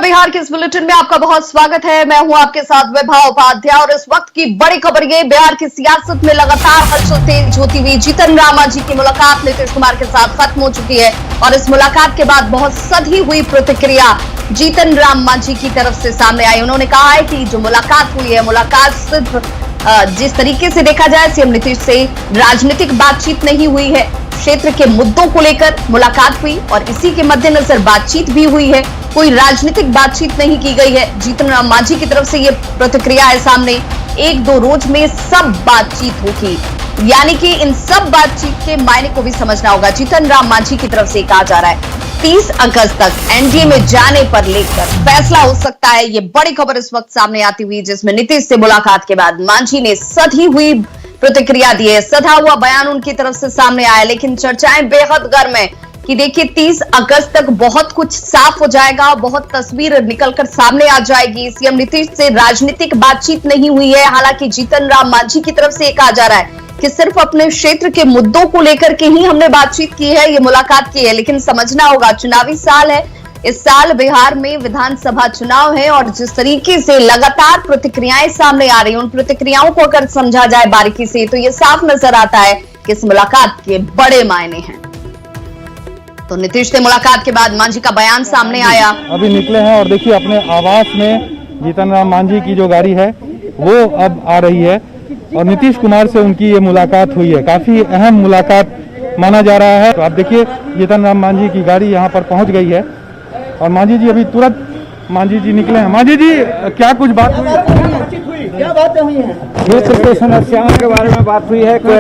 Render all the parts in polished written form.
बिहार के इस बुलेटिन में आपका बहुत स्वागत है। मैं हूं आपके साथ विभा उपाध्याय और इस वक्त की बड़ी खबर ये, बिहार की सियासत में लगातार हलचल तेज होती हुई जीतन राम मांझी की मुलाकात नीतीश कुमार के साथ खत्म हो चुकी है और इस मुलाकात के बाद बहुत सधी हुई प्रतिक्रिया जीतन राम मांझी की तरफ से सामने आई। उन्होंने कहा है कि जो मुलाकात हुई है, मुलाकात सिर्फ जिस तरीके से देखा जाए सीएम नीतीश से राजनीतिक बातचीत नहीं हुई है, क्षेत्र के मुद्दों को लेकर मुलाकात हुई और इसी के मद्देनजर बातचीत भी हुई है। कोई राजनीतिक बातचीत नहीं की गई है। जीतन राम मांझी की तरफ से ये प्रतिक्रिया है सामने। एक दो रोज में सब बातचीत होगी, यानी कि इन सब बातचीत के मायने को भी समझना होगा। जीतन राम मांझी की तरफ से कहा जा रहा है 30 अगस्त तक एनडीए में जाने पर लेकर फैसला हो सकता है। ये बड़ी खबर इस वक्त सामने आती हुई, जिसमें नीतीश से मुलाकात के बाद मांझी ने सधी हुई प्रतिक्रिया दी है। सधा हुआ बयान उनकी तरफ से सामने आया, लेकिन चर्चाएं बेहद गर्म है कि देखिए 30 अगस्त तक बहुत कुछ साफ हो जाएगा, बहुत तस्वीर निकलकर सामने आ जाएगी। सीएम नीतीश से राजनीतिक बातचीत नहीं हुई है। हालांकि जीतन राम मांझी की तरफ से ये कहा जा रहा है कि सिर्फ अपने क्षेत्र के मुद्दों को लेकर के ही हमने बातचीत की है, ये मुलाकात की है। लेकिन समझना होगा, चुनावी साल है, इस साल बिहार में विधानसभा चुनाव है और जिस तरीके से लगातार प्रतिक्रियाएं सामने आ रही हैं, उन प्रतिक्रियाओं को अगर समझा जाए बारीकी से तो ये साफ नजर आता है कि इस मुलाकात के बड़े मायने हैं। तो नीतीश से मुलाकात के बाद मांझी का बयान सामने आया। अभी निकले हैं और देखिए अपने आवास में जीतन राम मांझी की जो गाड़ी है वो अब आ रही है और नीतीश कुमार से उनकी ये मुलाकात हुई है। काफी अहम मुलाकात माना जा रहा है। तो आप देखिए जीतन राम मांझी की गाड़ी यहाँ पर पहुँच गई है और मांझी जी अभी तुरंत मांझी जी निकले हैं। मांझी जी, क्या कुछ बात हुई? क्या बातें हुई हैं? क्षेत्र की समस्याओं के बारे में बात हुई है। कोई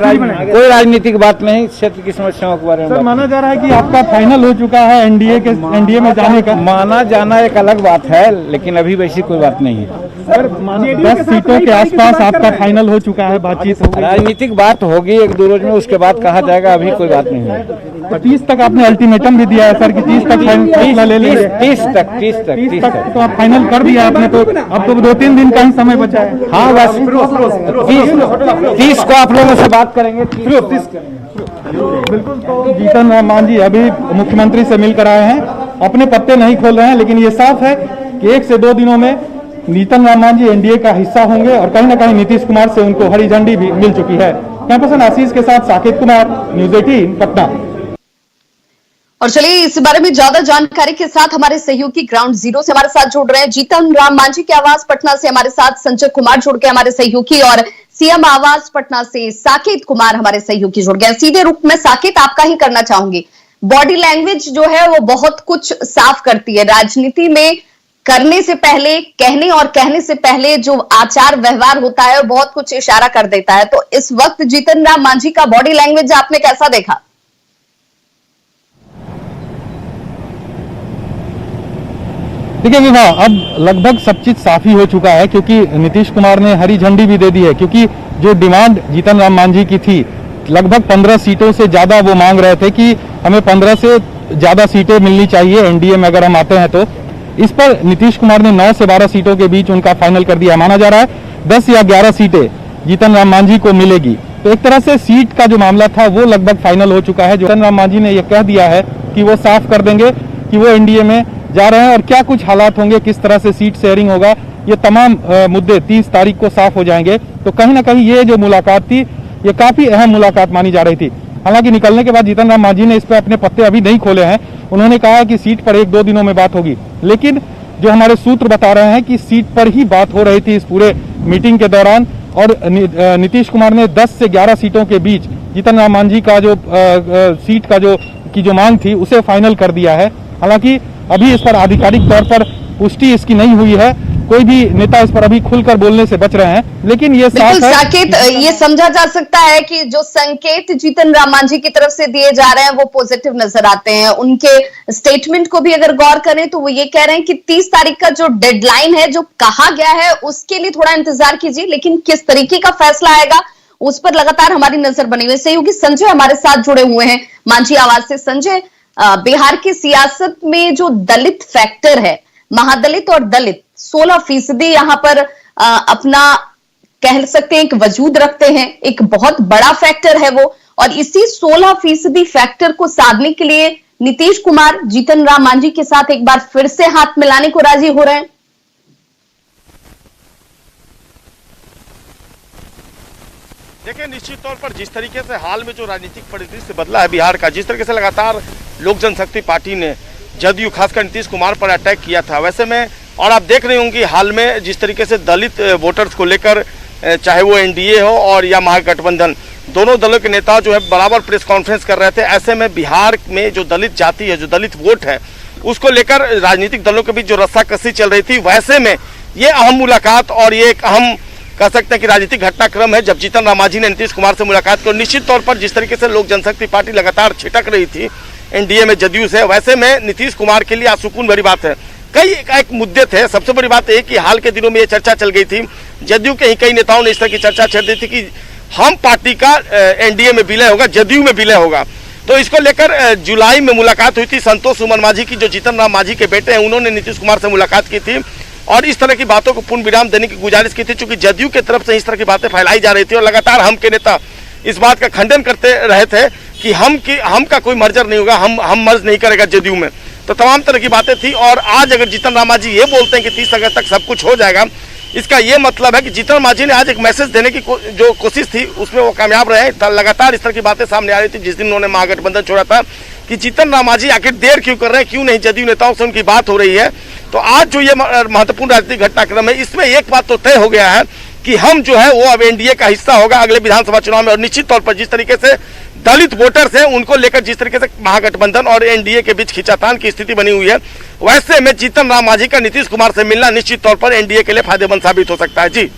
राजनीतिक बात नहीं, क्षेत्र की समस्याओं के बारे में। सर, माना जा रहा है कि आपका फाइनल हो चुका है एनडीए में जाने का। माना जाना एक अलग बात है, लेकिन अभी वैसी कोई बात नहीं है। सर, 10 सीटों के आसपास आपका फाइनल हो चुका है, बातचीत हो गई। राजनीतिक बात होगी एक दो रोज में, उसके बाद कहा जाएगा। अभी कोई बात नहीं है। 30 तक आपने अल्टीमेटम भी दिया है सर कि 30 तक फैसला ले लेंगे। 30 तक तो आप फाइनल कर दिया आपने। तो अब तो 2-3 दिन का ही समय बचा है। हाँ, बस 30 को आप लोगों से बात करेंगे। बिल्कुल। तो जीतन राम मांझी अभी मुख्यमंत्री से मिलकर आए हैं, अपने पत्ते नहीं खोल रहे हैं, लेकिन ये साफ है कि 1 से 2 दिनों में जीतन राम मांझी एनडीए का हिस्सा होंगे और कहीं ना कहीं नीतीश कुमार से उनको हरी झंडी भी मिल चुकी है। कैंपस आशीष के साथ साकेत कुमार, न्यूज़ 18 पटना। और चलिए इस बारे में ज्यादा जानकारी के साथ हमारे सहयोगी ग्राउंड जीरो से हमारे साथ जुड़ रहे हैं। जीतन राम मांझी के आवास पटना से हमारे साथ संजय कुमार जुड़ के हमारे सहयोगी और सीएम आवास पटना से साकेत कुमार हमारे सहयोगी जुड़ गए। सीधे रुख में साकेत आपका ही करना चाहूंगी। बॉडी लैंग्वेज जो है वो बहुत कुछ साफ करती है। राजनीति में करने से पहले, कहने और कहने से पहले जो आचार व्यवहार होता है वो बहुत कुछ इशारा कर देता है। तो इस वक्त जीतन राम मांझी का बॉडी लैंग्वेज आपने कैसा देखा? देखिए विवाह, अब लगभग सब चीज साफ ही हो चुका है क्योंकि नीतीश कुमार ने हरी झंडी भी दे दी है। क्योंकि जो डिमांड जीतन राम मांझी की थी, लगभग 15 सीटों से ज्यादा वो मांग रहे थे कि हमें 15 से ज्यादा सीटें मिलनी चाहिए एनडीए में अगर हम आते हैं तो। इस पर नीतीश कुमार ने 9 से 12 सीटों के बीच उनका फाइनल कर दिया। माना जा रहा है 10 या 11 सीटें जीतन राम मांझी को मिलेगी। तो एक तरह से सीट का जो मामला था वो लगभग फाइनल हो चुका है। जीतन राम मांझी ने यह कह दिया है कि वो साफ कर देंगे कि वो एनडीए में जा रहे हैं और क्या कुछ हालात होंगे, किस तरह से सीट शेयरिंग होगा, ये तमाम मुद्दे 30 तारीख को साफ हो जाएंगे। तो कहीं ना कहीं ये जो मुलाकात थी, ये काफी अहम मुलाकात मानी जा रही थी। हालांकि निकलने के बाद जीतन राम मांझी ने इस पर अपने पत्ते अभी नहीं खोले हैं। उन्होंने कहा है कि सीट पर 1-2 दिनों में बात होगी, लेकिन जो हमारे सूत्र बता रहे हैं कि सीट पर ही बात हो रही थी इस पूरे मीटिंग के दौरान। और नीतीश कुमार ने 10 से 11 सीटों के बीच जीतन राम मांझी का जो सीट का जो मांग थी उसे फाइनल कर दिया है। हालांकि अभी इस पर आधिकारिक तौर पर पुष्टि इसकी नहीं हुई है। कोई भी नेता इस पर अभी खुलकर बोलने से बच रहे हैं, लेकिन ये साफ है। साकेत, ये समझा जा सकता है कि जो संकेत जीतन राम मांझी की तरफ से दिए जा रहे हैं वो पॉजिटिव नजर आते हैं। उनके स्टेटमेंट को भी अगर गौर करें तो वो ये कह रहे हैं कि 30 तारीख का जो डेडलाइन है, जो कहा गया है, उसके लिए थोड़ा इंतजार कीजिए, लेकिन किस तरीके का फैसला आएगा उस पर लगातार हमारी नजर बनी हुई है। सहयोगी संजय हमारे साथ जुड़े हुए हैं मांझी आवास से। संजय, बिहार की सियासत में जो दलित फैक्टर है, महादलित और दलित 16% यहां पर अपना कह सकते हैं एक वजूद रखते हैं, एक बहुत बड़ा फैक्टर है वो। और इसी 16% फैक्टर को साधने के लिए नीतीश कुमार जीतन राम मांझी के साथ एक बार फिर से हाथ मिलाने को राजी हो रहे हैं? देखिए, निश्चित तौर पर जिस तरीके से हाल में जो राजनीतिक परिदृश्य बदला है बिहार का, जिस तरीके से लगातार लोक जनशक्ति पार्टी ने जदयू खासकर नीतीश कुमार पर अटैक किया था, वैसे में और आप देख रहे होंगे हाल में जिस तरीके से दलित वोटर्स को लेकर चाहे वो एनडीए हो और या महागठबंधन, दोनों दलों के नेता जो है बराबर प्रेस कॉन्फ्रेंस कर रहे थे। ऐसे में बिहार में जो दलित जाति है, जो दलित वोट है, उसको लेकर राजनीतिक दलों के बीच जो रस्साकसी चल रही थी, वैसे में ये अहम मुलाकात और ये एक अहम कह सकते हैं कि राजनीतिक घटनाक्रम है जब जीतन राम मांझी ने नीतीश कुमार से मुलाकात की। निश्चित तौर पर जिस तरीके से लोक जनशक्ति पार्टी लगातार छिटक रही थी एनडीए में जदयू से, वैसे में नीतीश कुमार के लिए आज सुकून भरी बात है। कई एक मुद्दे थे, सबसे बड़ी बात है कि हाल के दिनों में ये चर्चा चल गई थी, जदयू के ही कई नेताओं ने इस तरह की चर्चा छेड़ दी थी कि हम पार्टी का एनडीए में विलय होगा, जदयू में विलय होगा। तो इसको लेकर जुलाई में मुलाकात हुई थी। संतोष सुमन मांझी की जो जीतन राम मांझी के बेटे हैं, उन्होंने नीतीश कुमार से मुलाकात की थी और इस तरह की बातों को पूर्ण विराम देने की गुजारिश की थी, चूंकि जदयू की तरफ से इस तरह की बातें फैलाई जा रही थी और लगातार हम के नेता इस बात का खंडन करते रहे थे कि हम का कोई मर्जर नहीं होगा, हम मर्ज नहीं करेगा जदयू में। तो तमाम तरह की बातें थी और आज अगर जीतन राम मांझी ये बोलते हैं कि 30 अगस्त तक सब कुछ हो जाएगा, इसका ये मतलब है कि जीतन राम मांझी ने आज एक मैसेज देने की जो कोशिश थी उसमें वो कामयाब रहे। लगातार इस तरह की बातें सामने आ रही थी जिस दिन उन्होंने महागठबंधन छोड़ा था कि जीतन राम मांझी आखिर देर क्यों कर रहे हैं, क्यों नहीं जदयू नेताओं से उनकी बात हो रही है। तो आज जो ये महत्वपूर्ण राजनीतिक घटनाक्रम है, इसमें एक बात तो तय हो गया है कि हम जो है वो अब एनडीए का हिस्सा होगा अगले विधानसभा चुनाव में। और निश्चित तौर पर जिस तरीके से दलित वोटर्स हैं उनको लेकर जिस तरीके से महागठबंधन और एनडीए के बीच खींचातान की स्थिति बनी हुई है, वैसे में जीतन राम मांझी का नीतीश कुमार से मिलना निश्चित तौर पर एनडीए के लिए फायदेमंद साबित हो सकता है। जी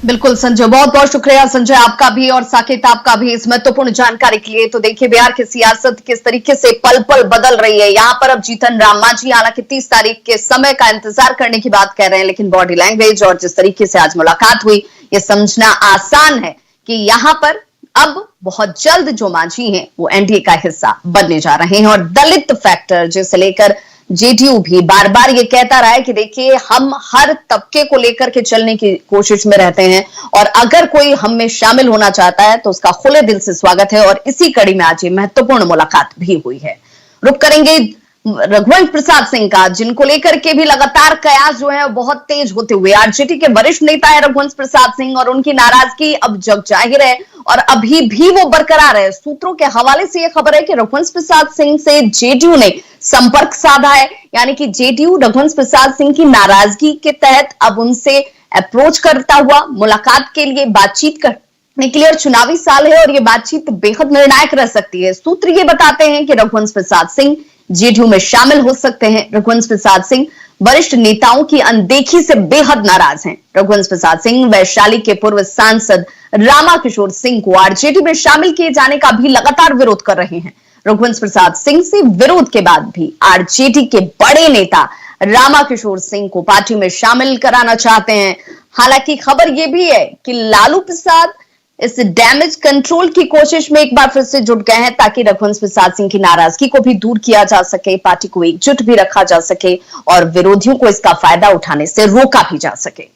बिल्कुल संजय, बहुत बहुत शुक्रिया संजय आपका भी और साकेत आपका भी इस महत्वपूर्ण जानकारी के लिए। तो देखिए बिहार की सियासत किस तरीके से पल पल बदल रही है। यहाँ पर अब जीतन राम मांझी हालांकि 30 तारीख के समय का इंतजार करने की बात कह रहे हैं, लेकिन बॉडी लैंग्वेज और जिस तरीके से आज मुलाकात हुई, ये समझना आसान है कि यहाँ पर अब बहुत जल्द जो मांझी हैं वो एनडीए का हिस्सा बनने जा रहे हैं। और दलित फैक्टर जिसे लेकर जेडीयू भी बार बार ये कहता रहा है कि देखिए हम हर तबके को लेकर के चलने की कोशिश में रहते हैं और अगर कोई हम में शामिल होना चाहता है तो उसका खुले दिल से स्वागत है। और इसी कड़ी में आज ये महत्वपूर्ण मुलाकात भी हुई है। रुक करेंगे रघुवंश प्रसाद सिंह का, जिनको लेकर के भी लगातार कयास जो है बहुत तेज होते हुए। आरजेडी के वरिष्ठ नेता है रघुवंश प्रसाद सिंह और उनकी नाराजगी अब जग जाहिर है और अभी भी वो बरकरार है। सूत्रों के हवाले से यह खबर है कि रघुवंश प्रसाद सिंह से जेडीयू ने संपर्क साधा है, यानी कि जेडीयू रघुवंश प्रसाद सिंह की नाराजगी के तहत अब उनसे अप्रोच करता हुआ मुलाकात के लिए बातचीत करने के लिए। और चुनावी साल है और ये बातचीत बेहद निर्णायक रह सकती है। सूत्र ये बताते हैं कि रघुवंश प्रसाद सिंह जेडीयू में शामिल हो सकते हैं। रघुवंश प्रसाद सिंह वरिष्ठ नेताओं की अनदेखी से बेहद नाराज हैं। रघुवंश प्रसाद सिंह वैशाली के पूर्व सांसद रामा किशोर सिंह को आरजेडी में शामिल किए जाने का भी लगातार विरोध कर रहे हैं। रघुवंश प्रसाद सिंह से विरोध के बाद भी आरजेडी के बड़े नेता रामा किशोर सिंह को पार्टी में शामिल कराना चाहते हैं। हालांकि खबर यह भी है कि लालू प्रसाद इस डैमेज कंट्रोल की कोशिश में एक बार फिर से जुट गए हैं ताकि रघुवंश प्रसाद सिंह की नाराजगी को भी दूर किया जा सके, पार्टी को एकजुट भी रखा जा सके और विरोधियों को इसका फायदा उठाने से रोका भी जा सके।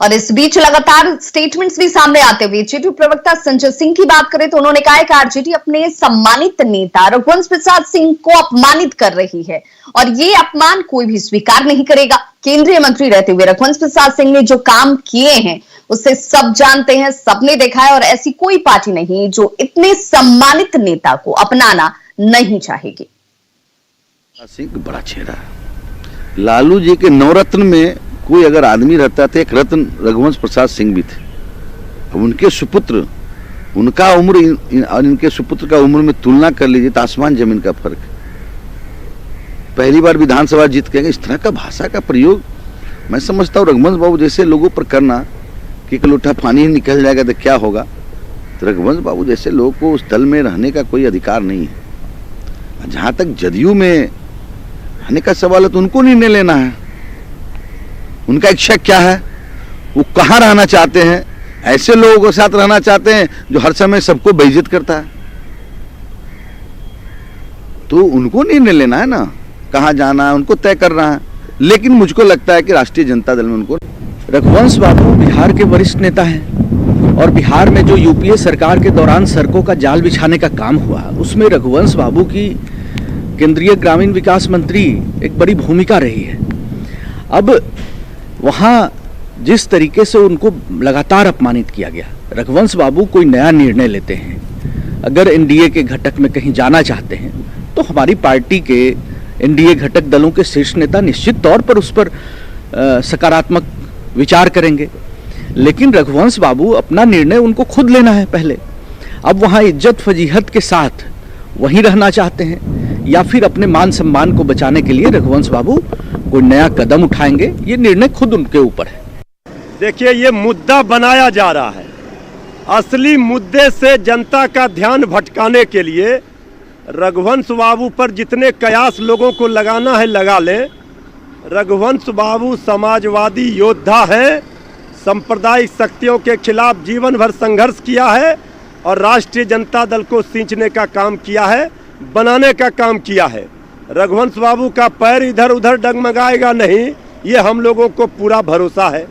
और इस बीच लगातार स्टेटमेंट्स भी सामने आते हुए जेडीयू प्रवक्ता संजय सिंह की बात करें तो उन्होंने कहा है कि आरजेडी अपने सम्मानित नेता रघुवंश प्रसाद सिंह को अपमानित कर रही है और ये अपमान कोई भी स्वीकार नहीं करेगा। केंद्रीय मंत्री रहते हुए रघुवंश प्रसाद सिंह ने जो काम किए हैं उससे सब जानते हैं, सबने देखा है और ऐसी कोई पार्टी नहीं जो इतने सम्मानित नेता को अपनाना नहीं चाहेगी। सिंह बड़ा चेहरा है। लालू जी के नवरत्न में कोई अगर आदमी रहता था, एक रत्न रघुवंश प्रसाद सिंह भी थे। अब उनके सुपुत्र, उनका उम्र और इनके सुपुत्र का उम्र में तुलना कर लीजिए तो आसमान जमीन का फर्क। पहली बार विधानसभा जीत के इस तरह का भाषा का प्रयोग मैं समझता हूँ रघुवंश बाबू जैसे लोगों पर करना कि एक लोटा पानी निकल जाएगा तो क्या होगा। तो रघुवंश बाबू जैसे लोगों को उस दल में रहने का कोई अधिकार नहीं है। जहां तक जदयू में रहने का सवाल है तो उनको निर्णय लेना है, उनका इच्छा क्या है, वो कहाँ रहना चाहते हैं। ऐसे लोगों के साथ रहना चाहते हैं जो हर समय सबको बेइज्जत करता है, तो उनको निर्णय लेना है ना, कहाँ जाना है उनको तय करना है। लेकिन मुझको लगता है कि राष्ट्रीय जनता दल में उनको रघुवंश बाबू बिहार के वरिष्ठ नेता हैं और बिहार में जो यूपीए सरकार के दौरान सड़कों का जाल बिछाने का काम हुआ, उसमें रघुवंश बाबू की केंद्रीय ग्रामीण विकास मंत्री एक बड़ी भूमिका रही है। अब वहाँ जिस तरीके से उनको लगातार अपमानित किया गया, रघुवंश बाबू कोई नया निर्णय लेते हैं, अगर एनडीए के घटक में कहीं जाना चाहते हैं तो हमारी पार्टी के एनडीए घटक दलों के शीर्ष नेता निश्चित तौर पर उस पर सकारात्मक विचार करेंगे। लेकिन रघुवंश बाबू अपना निर्णय उनको खुद लेना है पहले। अब वहाँ इज्जत फजीहत के साथ वहीं रहना चाहते हैं या फिर अपने मान सम्मान को बचाने के लिए रघुवंश बाबू कोई नया कदम उठाएंगे, ये निर्णय खुद उनके ऊपर है। देखिए, ये मुद्दा बनाया जा रहा है, असली मुद्दे से जनता का ध्यान भटकाने के लिए रघुवंश बाबू पर जितने कयास लोगों को लगाना है लगा लें। रघुवंश बाबू समाजवादी योद्धा है, सांप्रदायिक शक्तियों के खिलाफ जीवन भर संघर्ष किया है और राष्ट्रीय जनता दल को सींचने का काम किया है, बनाने का काम किया है। रघुवंश बाबू का पैर इधर उधर डगमगाएगा नहीं, ये हम लोगों को पूरा भरोसा है।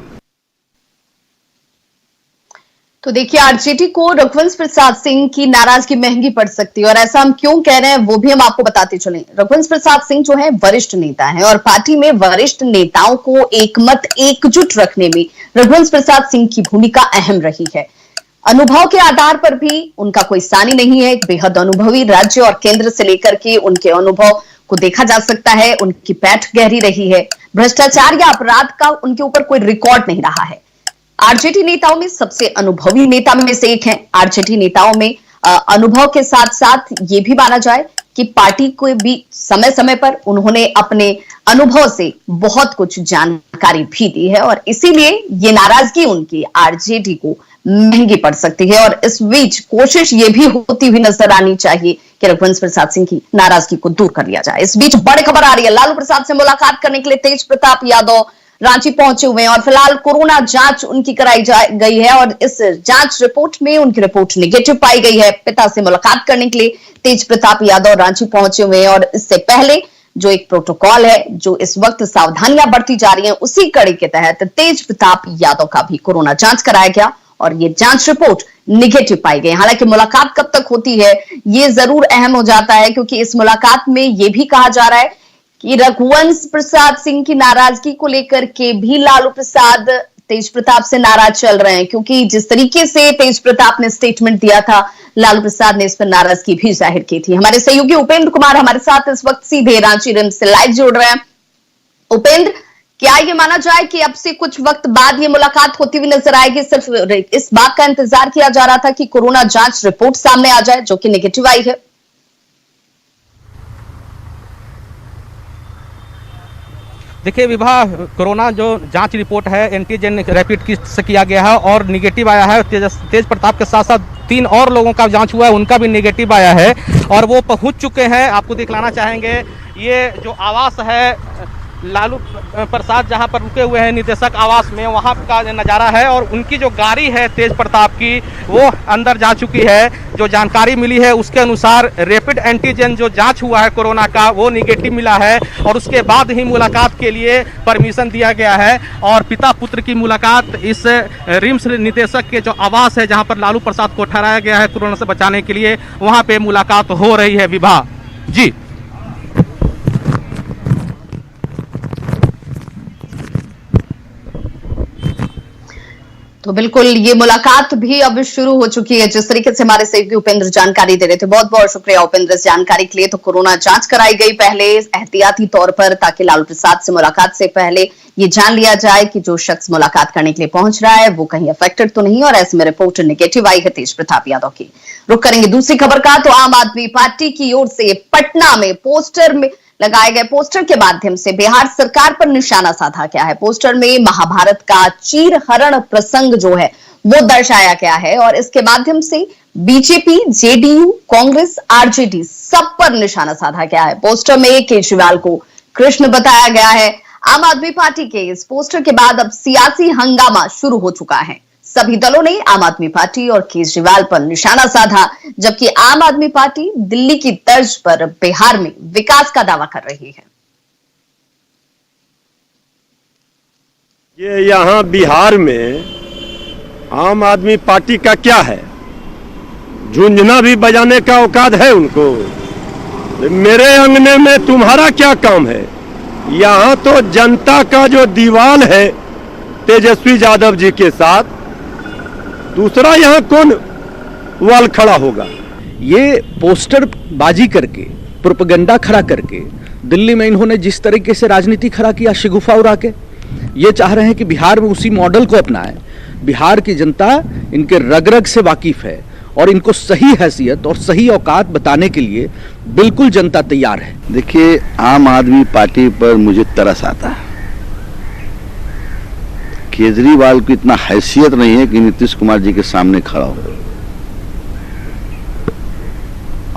तो देखिए, आरजेडी को रघुवंश प्रसाद सिंह की नाराजगी महंगी पड़ सकती है और ऐसा हम क्यों कह रहे हैं वो भी हम आपको बताते चलें। रघुवंश प्रसाद सिंह जो है वरिष्ठ नेता हैं और पार्टी में वरिष्ठ नेताओं को एकमत एकजुट रखने में रघुवंश प्रसाद सिंह की भूमिका अहम रही है। अनुभव के आधार पर भी उनका कोई सानी नहीं है। एक बेहद अनुभवी राज्य और केंद्र से लेकर के उनके अनुभव को देखा जा सकता है। उनकी पैठ गहरी रही है। भ्रष्टाचार या अपराध का उनके ऊपर कोई रिकॉर्ड नहीं रहा है। आरजेडी नेताओं में सबसे अनुभवी नेता में से एक हैं। आरजेडी नेताओं में अनुभव के साथ साथ ये भी माना जाए कि पार्टी को भी समय समय पर उन्होंने अपने अनुभव से बहुत कुछ जानकारी भी दी है और इसीलिए ये नाराजगी उनकी आरजेडी को महंगी पड़ सकती है। और इस बीच कोशिश ये भी होती हुई नजर आनी चाहिए कि रघुवंश प्रसाद सिंह की नाराजगी को दूर कर लिया जाए। इस बीच बड़ी खबर आ रही है, लालू प्रसाद से मुलाकात करने के लिए तेज प्रताप यादव रांची पहुंचे हुए हैं और फिलहाल कोरोना जांच उनकी कराई गई है और इस जांच रिपोर्ट में उनकी रिपोर्ट नेगेटिव पाई गई है। पिता से मुलाकात करने के लिए तेज प्रताप यादव रांची पहुंचे हुए हैं और इससे पहले जो एक प्रोटोकॉल है, जो इस वक्त सावधानियां बरती जा रही हैं, उसी कड़ी के तहत तेज प्रताप यादव का भी कोरोना जांच कराया गया और ये जांच रिपोर्ट निगेटिव पाई गई। हालांकि मुलाकात कब तक होती है ये जरूर अहम हो जाता है, क्योंकि इस मुलाकात में ये भी कहा जा रहा है कि रघुवंश प्रसाद सिंह की नाराजगी को लेकर के भी लालू प्रसाद तेज प्रताप से नाराज चल रहे हैं, क्योंकि जिस तरीके से तेज प्रताप ने स्टेटमेंट दिया था, लालू प्रसाद ने इस पर नाराजगी भी जाहिर की थी। हमारे सहयोगी उपेंद्र कुमार हमारे साथ इस वक्त सीधे रांची रिम्स से लाइव जुड़ रहे हैं। उपेंद्र, क्या ये माना जाए कि अब से कुछ वक्त बाद ये मुलाकात होती हुई नजर आएगी? सिर्फ इस बात का इंतजार किया जा रहा था कि कोरोना जांच रिपोर्ट सामने आ जाए, जो कि नेगेटिव आई है। देखिए विभा, कोरोना जो जांच रिपोर्ट है एंटीजन रैपिड किट से किया गया है और निगेटिव आया है। तेज प्रताप के साथ साथ 3 और लोगों का जांच हुआ है, उनका भी निगेटिव आया है और वो पहुंच चुके हैं। आपको दिखलाना चाहेंगे ये जो आवास है लालू प्रसाद जहां पर रुके हुए हैं निदेशक आवास में, वहां का नज़ारा है और उनकी जो गाड़ी है तेज प्रताप की वो अंदर जा चुकी है। जो जानकारी मिली है उसके अनुसार रैपिड एंटीजन जो जांच हुआ है कोरोना का वो निगेटिव मिला है और उसके बाद ही मुलाकात के लिए परमिशन दिया गया है और पिता पुत्र की मुलाकात इस रिम्स निदेशक के जो आवास है जहां पर लालू प्रसाद को ठहराया गया है कोरोना से बचाने के लिए, वहां पे मुलाकात हो रही है। विभा जी, तो बिल्कुल ये मुलाकात भी अब शुरू हो चुकी है, जिस तरीके से हमारे सहयोगी उपेंद्र जानकारी दे रहे थे। बहुत बहुत शुक्रिया उपेंद्र इस जानकारी के लिए। तो कोरोना जांच कराई गई पहले एहतियाती तौर पर, ताकि लालू प्रसाद से मुलाकात से पहले ये जान लिया जाए कि जो शख्स मुलाकात करने के लिए पहुंच रहा है वो कहीं अफेक्टेड तो नहीं, और ऐसे में रिपोर्ट नेगेटिव आई है तेज प्रताप यादव की। रुक करेंगे दूसरी खबर का। तो आम आदमी पार्टी की ओर से पटना में पोस्टर में लगाए गए पोस्टर के माध्यम से बिहार सरकार पर निशाना साधा गया है। पोस्टर में महाभारत का चीरहरण प्रसंग जो है वो दर्शाया गया है और इसके माध्यम से बीजेपी, जेडीयू, कांग्रेस, आरजेडी सब पर निशाना साधा गया है। पोस्टर में केजरीवाल को कृष्ण बताया गया है। आम आदमी पार्टी के इस पोस्टर के बाद अब सियासी हंगामा शुरू हो चुका है। सभी दलों ने आम आदमी पार्टी और केजरीवाल पर निशाना साधा, जबकि आम आदमी पार्टी दिल्ली की तर्ज पर बिहार में विकास का दावा कर रही है। ये यहाँ बिहार में आम आदमी पार्टी का क्या है? झुंझुना भी बजाने का औकात है उनको? मेरे अंगने में तुम्हारा क्या काम है? यहाँ तो जनता का जो दीवाल है तेजस्वी यादव जी के साथ, दूसरा यहाँ कौन वाल खड़ा होगा? ये पोस्टर बाजी करके, प्रोपेगेंडा खड़ा करके, दिल्ली में इन्होंने जिस तरीके से राजनीति खड़ा किया शिगुफा उड़ा के, ये चाह रहे हैं कि बिहार में उसी मॉडल को अपनाएं। बिहार की जनता इनके रग रग से वाकिफ है और इनको सही हैसियत और सही औकात बताने के लिए बिल्कुल जनता तैयार है। देखिए, आम आदमी पार्टी पर मुझे तरस आता है। केजरीवाल को इतना हैसियत नहीं है कि नीतीश कुमार जी के सामने खड़ा हो,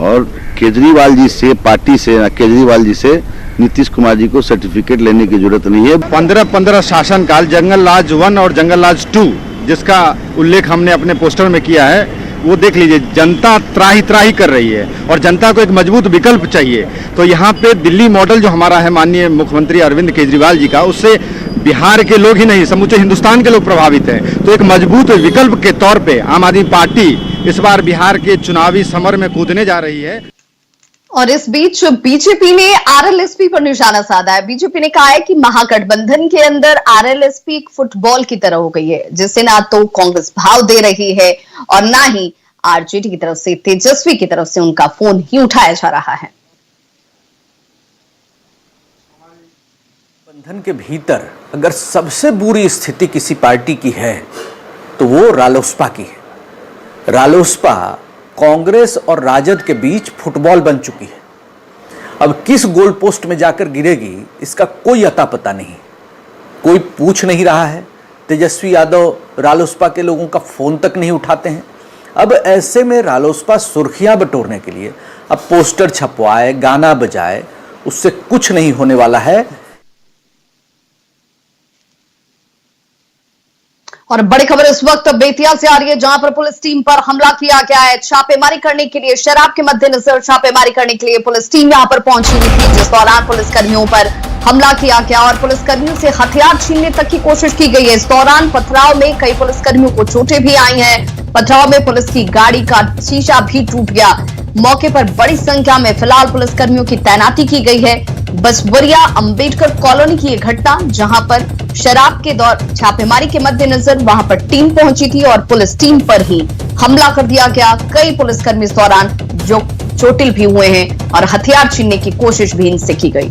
और केजरीवाल जी से, पार्टी से, केजरीवाल जी से नीतीश कुमार जी को सर्टिफिकेट लेने की जरूरत नहीं है। 15-15 शासनकाल, जंगल राज 1 और जंगल राज 2 जिसका उल्लेख हमने अपने पोस्टर में किया है, वो देख लीजिए। जनता त्राही त्राही कर रही है और जनता को एक मजबूत विकल्प चाहिए। तो यहाँ पे दिल्ली मॉडल जो हमारा है माननीय मुख्यमंत्री अरविंद केजरीवाल जी का, उससे बिहार के लोग ही नहीं समूचे हिंदुस्तान के लोग प्रभावित हैं। तो एक मजबूत विकल्प के तौर पे आम आदमी पार्टी इस बार बिहार के चुनावी समर में कूदने जा रही है। और इस बीच बीजेपी ने आरएलएसपी पर निशाना साधा है। बीजेपी ने कहा है कि महागठबंधन के अंदर आरएलएसपी एक फुटबॉल की तरह हो गई है, जिसे ना तो कांग्रेस भाव दे रही है और ना ही आरजेडी की तरफ से, तेजस्वी की तरफ से उनका फोन ही उठाया जा रहा है। गठबंधन के भीतर अगर सबसे बुरी स्थिति किसी पार्टी की है तो वो रालोसपा की है। रालोसपा कांग्रेस और राजद के बीच फुटबॉल बन चुकी है। अब किस गोल पोस्ट में जाकर गिरेगी इसका कोई अता पता नहीं, कोई पूछ नहीं रहा है। तेजस्वी यादव रालोसपा के लोगों का फोन तक नहीं उठाते हैं। अब ऐसे में रालोसपा सुर्खियां बटोरने के लिए अब पोस्टर छपवाए, गाना बजाए, उससे कुछ नहीं होने वाला है। और बड़ी खबर इस वक्त बेतिया से आ रही है, जहां पर पुलिस टीम पर हमला किया गया है। छापेमारी करने के लिए, शराब के मद्देनजर छापेमारी करने के लिए पुलिस टीम यहां पर पहुंची हुई थी, जिस दौरान पुलिसकर्मियों पर हमला किया गया और पुलिसकर्मियों से हथियार छीनने तक की कोशिश की गई है। इस दौरान पथराव में कई पुलिसकर्मियों को चोटें भी आई हैं। पथराव में पुलिस की गाड़ी का शीशा भी टूट गया। मौके पर बड़ी संख्या में फिलहाल पुलिसकर्मियों की तैनाती की गई है। बसवरिया अंबेडकर कॉलोनी की यह घटना, जहां पर शराब के दौर छापेमारी के मद्देनजर वहां पर टीम पहुंची थी और पुलिस टीम पर ही हमला कर दिया गया। कई पुलिसकर्मी इस दौरान जो चोटिल भी हुए हैं और हथियार छीनने की कोशिश भी इनसे की गई।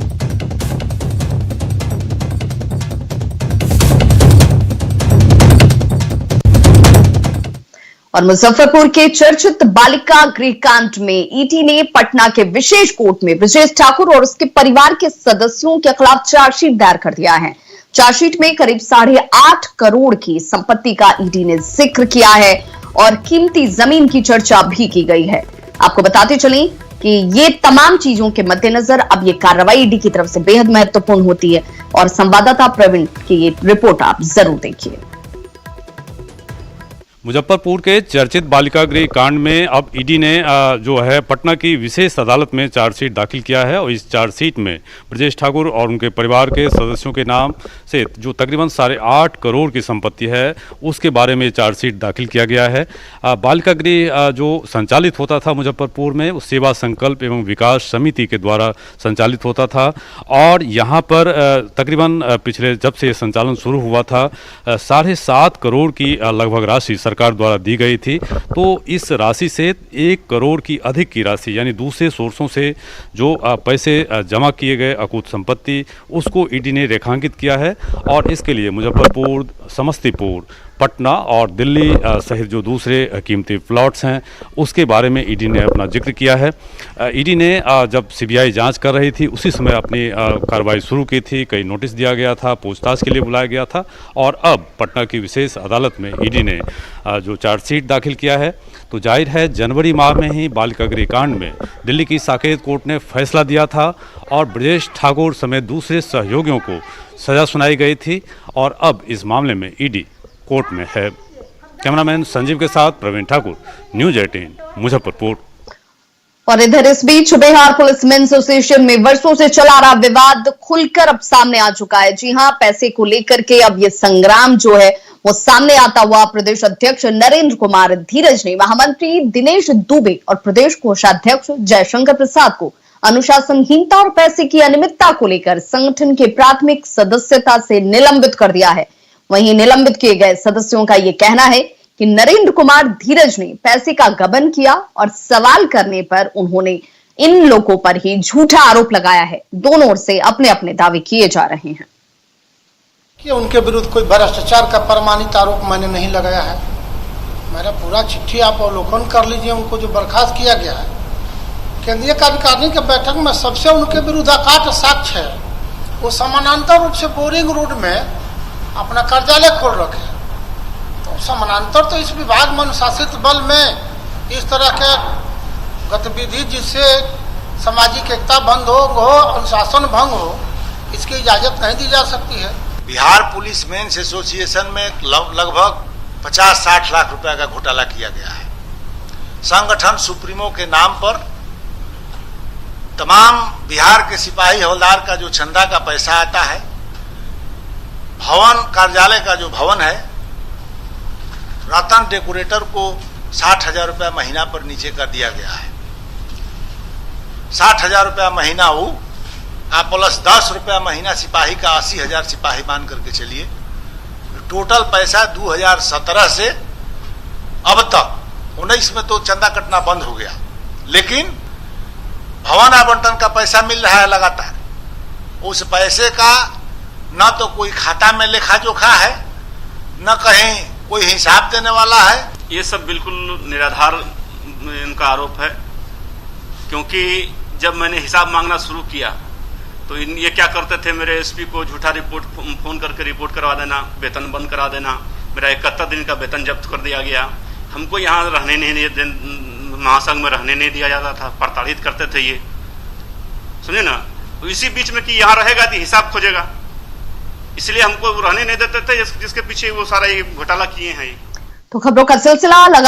और मुजफ्फरपुर के चर्चित बालिका गृह कांड में ईडी ने पटना के विशेष कोर्ट में ब्रजेश ठाकुर और उसके परिवार के सदस्यों के खिलाफ चार्जशीट दायर कर दिया है। चार्जशीट में करीब 8.5 करोड़ की संपत्ति का ईडी ने जिक्र किया है और कीमती जमीन की चर्चा भी की गई है। आपको बताते चलें कि ये तमाम चीजों के मद्देनजर अब ये कार्रवाई ईडी की तरफ से बेहद महत्वपूर्ण होती है। और संवाददाता प्रवीण की ये रिपोर्ट आप जरूर देखिए। मुजफ्फरपुर के चर्चित बालिका गृह कांड में अब ईडी ने जो है पटना की विशेष अदालत में चार्जशीट दाखिल किया है और इस चार्जशीट में ब्रजेश ठाकुर और उनके परिवार के सदस्यों के नाम से जो तकरीबन 8.5 करोड़ की संपत्ति है उसके बारे में चार्जशीट दाखिल किया गया है। बालिका गृह जो संचालित होता था मुजफ्फरपुर में, उस सेवा संकल्प एवं विकास समिति के द्वारा संचालित होता था और यहाँ पर तकरीबन पिछले जब से संचालन शुरू हुआ था 7.5 करोड़ की लगभग राशि सरकार द्वारा दी गई थी। तो इस राशि से 1 करोड़ की अधिक की राशि यानी दूसरे सोर्सों से जो पैसे जमा किए गए अकूत संपत्ति, उसको ईडी ने रेखांकित किया है और इसके लिए मुजफ्फरपुर, समस्तीपुर, पटना और दिल्ली सहित जो दूसरे कीमती प्लॉट्स हैं उसके बारे में ईडी ने अपना जिक्र किया है। ईडी ने जब सीबीआई जांच कर रही थी उसी समय अपनी कार्रवाई शुरू की थी। कई नोटिस दिया गया था, पूछताछ के लिए बुलाया गया था और अब पटना की विशेष अदालत में ईडी ने जो चार्जशीट दाखिल किया है। तो जाहिर है जनवरी माह में ही बालिका गृह कांड में दिल्ली की साकेत कोर्ट ने फैसला दिया था और ब्रजेश ठाकुर समेत दूसरे सहयोगियों को सजा सुनाई गई थी और अब इस मामले में ईडी कोर्ट में है। कैमरामैन संजीव के साथ प्रवीण ठाकुर, न्यूज 18 मुजफ्फरपुर। और इधर इस बीच बिहार पुलिस मेन एसोसिएशन में वर्षों से चला रहा विवाद खुलकर अब सामने आ चुका है। जी हां, पैसे को लेकर के अब ये संग्राम जो है वो सामने आता हुआ प्रदेश अध्यक्ष नरेंद्र कुमार धीरज ने महामंत्री दिनेश दुबे और प्रदेश कोषाध्यक्ष जयशंकर प्रसाद को अनुशासनहीनता और पैसे की अनियमितता को लेकर संगठन के प्राथमिक सदस्यता से निलंबित कर दिया है। वहीं निलंबित किए गए सदस्यों का यह कहना है कि नरेंद्र कुमार धीरज ने पैसे का गबन किया और सवाल करने पर उन्होंने इन लोगों पर ही झूठा आरोप लगाया है। दोनों ओर से अपने अपने दावे किए जा रहे हैं कि उनके विरुद्ध कोई भ्रष्टाचार का प्रमाणित आरोप मैंने नहीं लगाया है। मेरा पूरा चिट्ठी आप अवलोकन कर लीजिए। उनको जो बर्खास्त किया गया है केंद्रीय कार्यकारिणी के बैठक में, सबसे उनके विरुद्ध अकाट साक्ष्य है। वो समानांतर रूप से बोरिंग रोड में अपना कार्यालय खोल रखे। तो समानांतर तो इस विभाग में अनुशासित बल में इस तरह के गतिविधि जिससे सामाजिक एकता भंग हो, अनुशासन भंग हो, इसकी इजाजत नहीं दी जा सकती है। बिहार पुलिस मेंस एसोसिएशन में लगभग 50-60 लाख रुपए का घोटाला किया गया है। संगठन सुप्रीमो के नाम पर तमाम बिहार के सिपाही हवलदार का जो चंदा का पैसा आता है, भवन कार्यालय का जो भवन है, रतन डेकोरेटर को 60,000 रुपया महीना पर नीचे कर दिया गया है। 60,000 रुपया महीना वो आप प्लस 10 रुपया महीना सिपाही का 80,000 सिपाही मान करके चलिए। टोटल पैसा 2017 से अब तक 19 में तो चंदा कटना बंद हो गया, लेकिन भवन आवंटन का पैसा मिल रहा है लगातार। उस पैसे का न तो कोई खाता में लेखा जोखा है, न कहीं कोई हिसाब देने वाला है। ये सब बिल्कुल निराधार इनका आरोप है, क्योंकि जब मैंने हिसाब मांगना शुरू किया तो ये क्या करते थे, मेरे एसपी को झूठा रिपोर्ट फोन करके रिपोर्ट करवा देना, वेतन बंद करा देना। मेरा 71 दिन का वेतन जब्त कर दिया गया। हमको यहाँ रहने नहीं, महासंघ में रहने नहीं दिया जाता था, प्रताड़ित करते थे ये, सुनिए ना। तो इसी बीच में कि यहाँ रहेगा तो हिसाब खोजेगा, इसलिए हमको रहने नहीं देते थे, जिसके पीछे वो सारा ये घोटाला किए हैं। तो खबरों का सिलसिला लगा